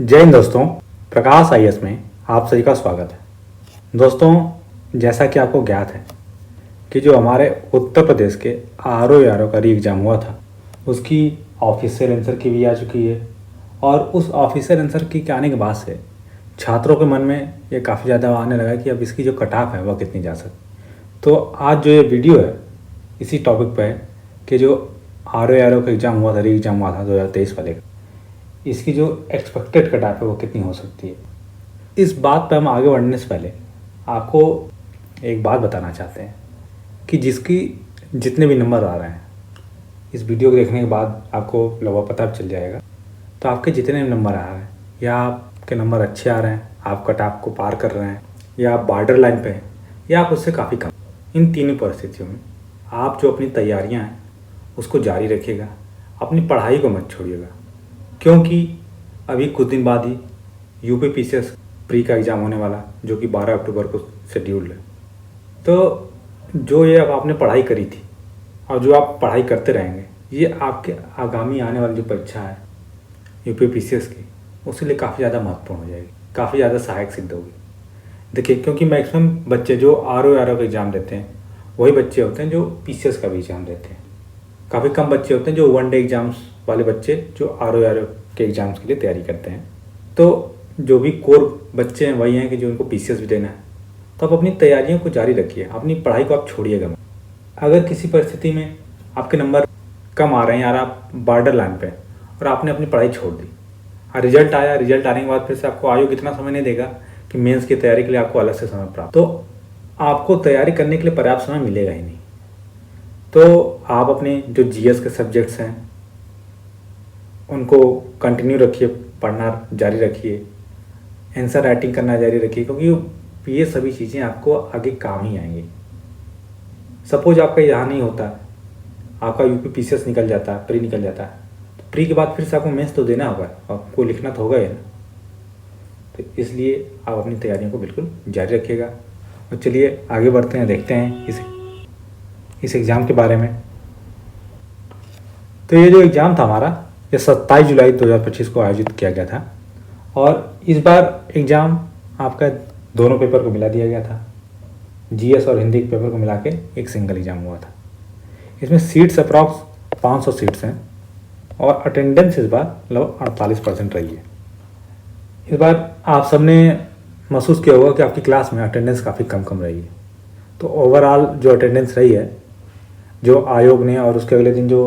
जय हिंद दोस्तों, प्रकाश आईएएस में आप सभी का स्वागत है। दोस्तों, जैसा कि आपको ज्ञात है कि जो हमारे उत्तर प्रदेश के आरओ का री एग्ज़ाम हुआ था, उसकी ऑफिशियल आंसर की भी आ चुकी है। और उस ऑफिशियल आंसर की के आने के बाद से छात्रों के मन में ये काफ़ी ज़्यादा आने लगा कि अब इसकी जो कट ऑफ है वह कितनी जा सकती। तो आज जो ये वीडियो है इसी टॉपिक पर है कि जो आरओ का एग्ज़ाम हुआ था, री एग्ज़ाम हुआ था 2023 वाले का, इसकी जो एक्सपेक्टेड कट ऑफ है वो कितनी हो सकती है। इस बात पर हम आगे बढ़ने से पहले आपको एक बात बताना चाहते हैं कि जिसकी जितने भी नंबर आ रहे हैं, इस वीडियो को देखने के बाद आपको लगभग पता चल जाएगा। तो आपके जितने भी नंबर आ रहे हैं, या आपके नंबर अच्छे आ रहे हैं, आप कट ऑफ को पार कर रहे हैं, या आप बॉर्डर लाइन पे हैं, या आप उससे काफ़ी कम, इन तीनों परिस्थितियों में आप जो अपनी तैयारियां हैं उसको जारी रखिएगा। अपनी पढ़ाई को मत छोड़िएगा, क्योंकि अभी कुछ दिन बाद ही यूपी पीसीएस प्री का एग्ज़ाम होने वाला, जो कि 12 अक्टूबर को शेड्यूल्ड है। तो जो ये अब आपने पढ़ाई करी थी और जो आप पढ़ाई करते रहेंगे, ये आपके आगामी आने वाली जो परीक्षा है यूपी पीसीएस की, उसके लिए काफ़ी ज़्यादा महत्वपूर्ण हो जाएगी, काफ़ी ज़्यादा सहायक सिद्ध होगी। देखिए, क्योंकि मैक्सिमम बच्चे जो आरओ का एग्ज़ाम देते हैं वही बच्चे होते हैं जो पीसीएस का भी एग्ज़ाम देते हैं। काफ़ी कम बच्चे होते हैं जो वन डे एग्ज़ाम्स वाले बच्चे जो आरओ के एग्ज़ाम्स के लिए तैयारी करते हैं। तो जो भी कोर बच्चे हैं वही हैं कि जो उनको पीसीएस भी देना है। तो आप अपनी तैयारियों को जारी रखिए, अपनी पढ़ाई को आप छोड़िएगा मत। अगर किसी परिस्थिति में आपके नंबर कम आ रहे हैं, यार आप बॉर्डर लाइन पे और आपने अपनी पढ़ाई छोड़ दी, और रिजल्ट आया, रिजल्ट आने के बाद फिर से आपको आयोग इतना समय नहीं देगा कि मेंस की तैयारी के लिए आपको अलग से समय प्राप्त, तो आपको तैयारी करने के लिए पर्याप्त समय मिलेगा ही नहीं। तो आप अपने जो जीएस के सब्जेक्ट्स हैं उनको कंटिन्यू रखिए, पढ़ना जारी रखिए, आंसर राइटिंग करना जारी रखिए, क्योंकि ये सभी चीज़ें आपको आगे काम ही आएंगी। सपोज आपका यहाँ नहीं होता, आपका यूपी पीसीएस निकल जाता है, प्री निकल जाता है, तो प्री के बाद फिर से आपको मेंस तो देना होगा, आपको लिखना तो होगा ही ना। तो इसलिए आप अपनी तैयारियों को बिल्कुल जारी रखिएगा। और चलिए आगे बढ़ते हैं, देखते हैं इस एग्ज़ाम के बारे में। तो ये जो एग्ज़ाम था हमारा, ये 27 जुलाई 2025 को आयोजित किया गया था। और इस बार एग्ज़ाम आपका दोनों पेपर को मिला दिया गया था, जीएस और हिंदी के पेपर को मिला के एक सिंगल एग्ज़ाम हुआ था। इसमें सीट्स अप्रॉक्स 500 सीट्स हैं और अटेंडेंस इस बार लगभग 48% रही है। इस बार आप सबने महसूस किया होगा कि आपकी क्लास में अटेंडेंस काफ़ी कम रही है। तो ओवरऑल जो अटेंडेंस रही है, जो आयोग ने और उसके अगले दिन जो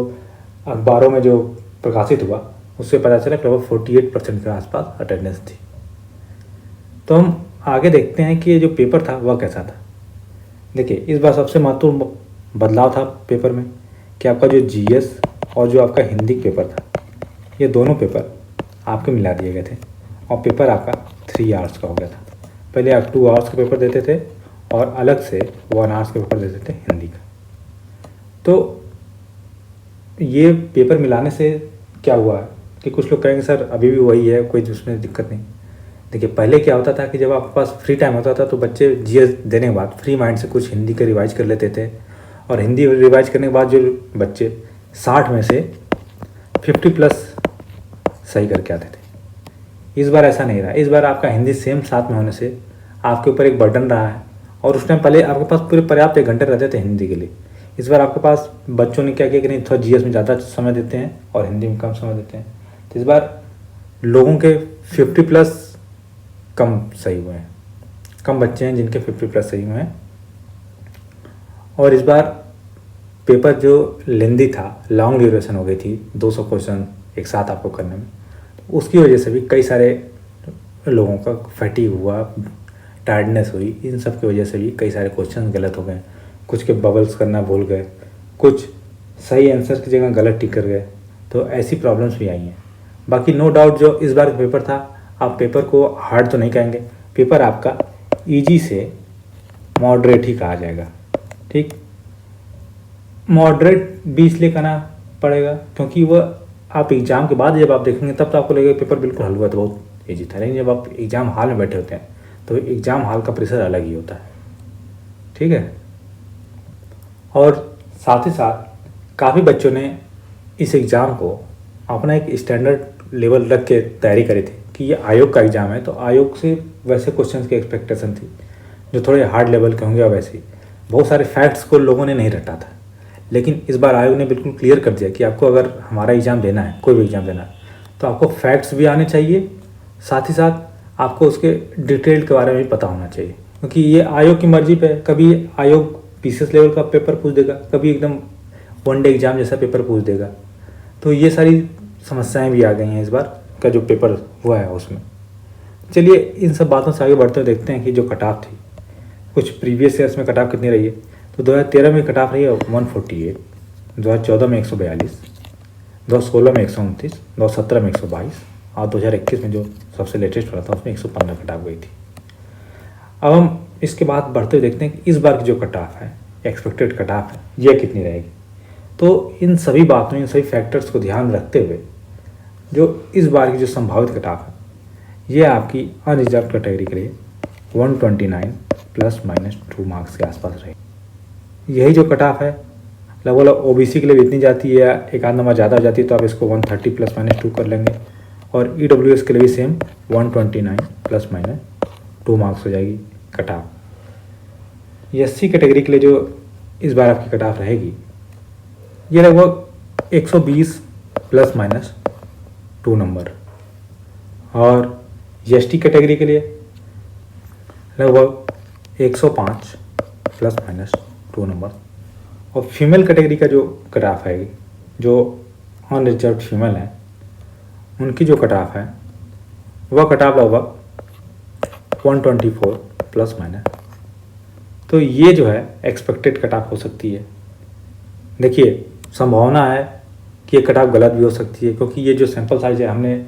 अखबारों में जो प्रकाशित हुआ, उससे पता चला कि लगभग 48% के आसपास अटेंडेंस थी। तो हम आगे देखते हैं कि ये जो पेपर था वह कैसा था। देखिए, इस बार सबसे महत्वपूर्ण बदलाव था पेपर में कि आपका जो जीएस और जो आपका हिंदी पेपर था, ये दोनों पेपर आपके मिला दिए गए थे और पेपर आपका 3 आवर्स का हो गया था। पहले आप 2 आवर्स का पेपर देते थे और अलग से 1 आवर्स का पेपर देते थे हिंदी का। तो ये पेपर मिलाने से क्या हुआ है कि कुछ लोग कहेंगे सर अभी भी वही है, कोई उसमें दिक्कत नहीं। देखिए, पहले क्या होता था कि जब आपके पास फ्री टाइम होता था तो बच्चे जीएस देने के बाद फ्री माइंड से कुछ हिंदी का रिवाइज कर लेते थे, और हिंदी रिवाइज करने के बाद जो बच्चे 60 में से 50+ सही करके आते थे। इस बार ऐसा नहीं रहा। इस बार आपका हिंदी सेम साथ में होने से आपके ऊपर एक बर्डन रहा है, और उस टाइम पहले आपके पास पूरे पर्याप्त 1 घंटे रहते थे हिंदी के लिए। इस बार आपके पास बच्चों ने क्या किया कि नहीं, थोड़ा जीएस में ज़्यादा समय देते हैं और हिंदी में कम समय देते हैं। तो इस बार लोगों के 50+ कम सही हुए हैं, कम बच्चे हैं जिनके 50+ सही हुए हैं। और इस बार पेपर जो लेंदी था, लॉन्ग ड्यूरेशन हो गई थी, 200 क्वेश्चन एक साथ आपको करने में, तो उसकी वजह से भी कई सारे लोगों का फैटिग हुआ, टायर्डनेस हुई। इन सब की वजह से भी कई सारे क्वेश्चन गलत हो गए, कुछ के बबल्स करना भूल गए, कुछ सही आंसर की जगह गलत टिक कर गए। तो ऐसी प्रॉब्लम्स भी आई हैं। बाकी नो डाउट जो इस बार का पेपर था, आप पेपर को हार्ड तो नहीं कहेंगे, पेपर आपका इजी से मॉडरेट ही कहा जाएगा। ठीक, मॉडरेट भी इसलिए कहना पड़ेगा क्योंकि वह आप एग्ज़ाम के बाद जब आप देखेंगे तब तो आपको लगेगा पेपर बिल्कुल हल हुआ, तो बहुत ईजी था। लेकिन जब आप एग्ज़ाम हॉल में बैठे होते हैं तो एग्ज़ाम हॉल का प्रेशर अलग ही होता है। ठीक है, और साथ ही साथ काफ़ी बच्चों ने इस एग्ज़ाम को अपना एक स्टैंडर्ड लेवल रख के तैयारी करी थी, कि ये आयोग का एग्ज़ाम है, तो आयोग से वैसे क्वेश्चंस की एक्सपेक्टेशन थी जो थोड़े हार्ड लेवल के होंगे। और वैसे ही बहुत सारे फैक्ट्स को लोगों ने नहीं रटा था, लेकिन इस बार आयोग ने बिल्कुल क्लियर कर दिया कि आपको अगर हमारा एग्ज़ाम देना है, कोई भी एग्ज़ाम देना है, तो आपको फैक्ट्स भी आने चाहिए, साथ ही साथ आपको उसके डिटेल के बारे में भी पता होना चाहिए। क्योंकि ये आयोग की मर्जी पे है, कभी आयोग पीसीएस लेवल का पेपर पूछ देगा, कभी एकदम वन डे एग्ज़ाम जैसा पेपर पूछ देगा। तो ये सारी समस्याएं भी आ गई हैं इस बार का जो पेपर हुआ है उसमें। चलिए इन सब बातों से आगे बढ़ते हुए देखते हैं कि जो कट ऑफ थी, कुछ प्रीवियस ईयर्स में कट ऑफ कितनी रही है। तो 2013 में कट ऑफ रही है 148, 2014 में 142, 2016 में 129, 2017 में 122 और 2021 में जो सबसे लेटेस्ट वाला था उसमें 115 कट ऑफ गई थी। अब हम इसके बाद बढ़ते हुए देखते हैं कि इस बार की जो कट ऑफ है, एक्सपेक्टेड कट ऑफ है, ये कितनी रहेगी। तो इन सभी बातों, इन सभी फैक्टर्स को ध्यान में रखते हुए जो इस बार की जो संभावित कट ऑफ है, ये आपकी अनरिजर्व कैटेगरी के लिए 129 ±2 मार्क्स के आसपास रहेगी। यही जो कट ऑफ है लगभग ओबीसी के लिए भी इतनी जाती है, या एक आध नंबर ज़्यादा हो जाती है तो आप इसको 130 ±2 कर लेंगे। और ईडब्ल्यूएस के लिए भी सेम 129 ±2 मार्क्स हो जाएगी कट ऑफ। एससी कैटेगरी के लिए जो इस बार आपकी कट ऑफ रहेगी, ये लगभग 120 ±2 नंबर। और एसटी कैटेगरी के लिए लगभग 105 ±2 नंबर। और फीमेल कैटेगरी का जो कट ऑफ है, जो अनरिजर्व फीमेल है, उनकी जो कट ऑफ है वह कट ऑफ लगभग 124 ±। तो ये जो है एक्सपेक्टेड कट ऑफ हो सकती है। देखिए संभावना है कि ये कट ऑफ गलत भी हो सकती है, क्योंकि ये जो सैंपल साइज है, हमने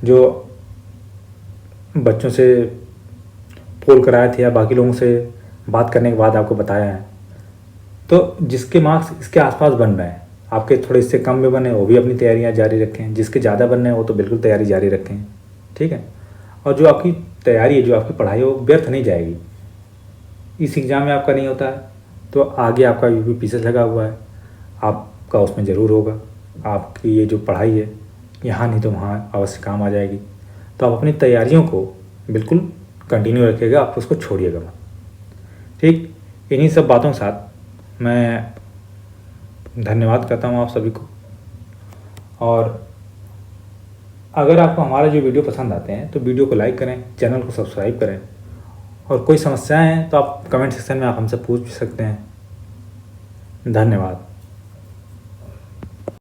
जो बच्चों से पोल कराए थे या बाकी लोगों से बात करने के बाद आपको बताया है, तो जिसके मार्क्स इसके आसपास बन रहे हैं, आपके थोड़े इससे कम में बने वो भी अपनी तैयारियां जारी रखें, जिसके ज़्यादा बन रहे हैं वो तो बिल्कुल तैयारी जारी रखें, ठीक है। और जो आपकी तैयारी है, जो आपकी पढ़ाई है, वो व्यर्थ नहीं जाएगी। इस एग्ज़ाम में आपका नहीं होता है तो आगे आपका यूपी पीसीएस लगा हुआ है, आपका उसमें ज़रूर होगा। आपकी ये जो पढ़ाई है यहाँ नहीं तो वहाँ अवश्य काम आ जाएगी। तो आप अपनी तैयारियों को बिल्कुल कंटिन्यू रखिएगा, आप उसको छोड़िएगा मत, ठीक। इन्हीं सब बातों के साथ मैं धन्यवाद करता हूँ आप सभी को। और अगर आपको हमारा जो वीडियो पसंद आते हैं तो वीडियो को लाइक करें, चैनल को सब्सक्राइब करें। और कोई समस्याएं हैं तो आप कमेंट सेक्शन में आप हमसे पूछ भी सकते हैं। धन्यवाद।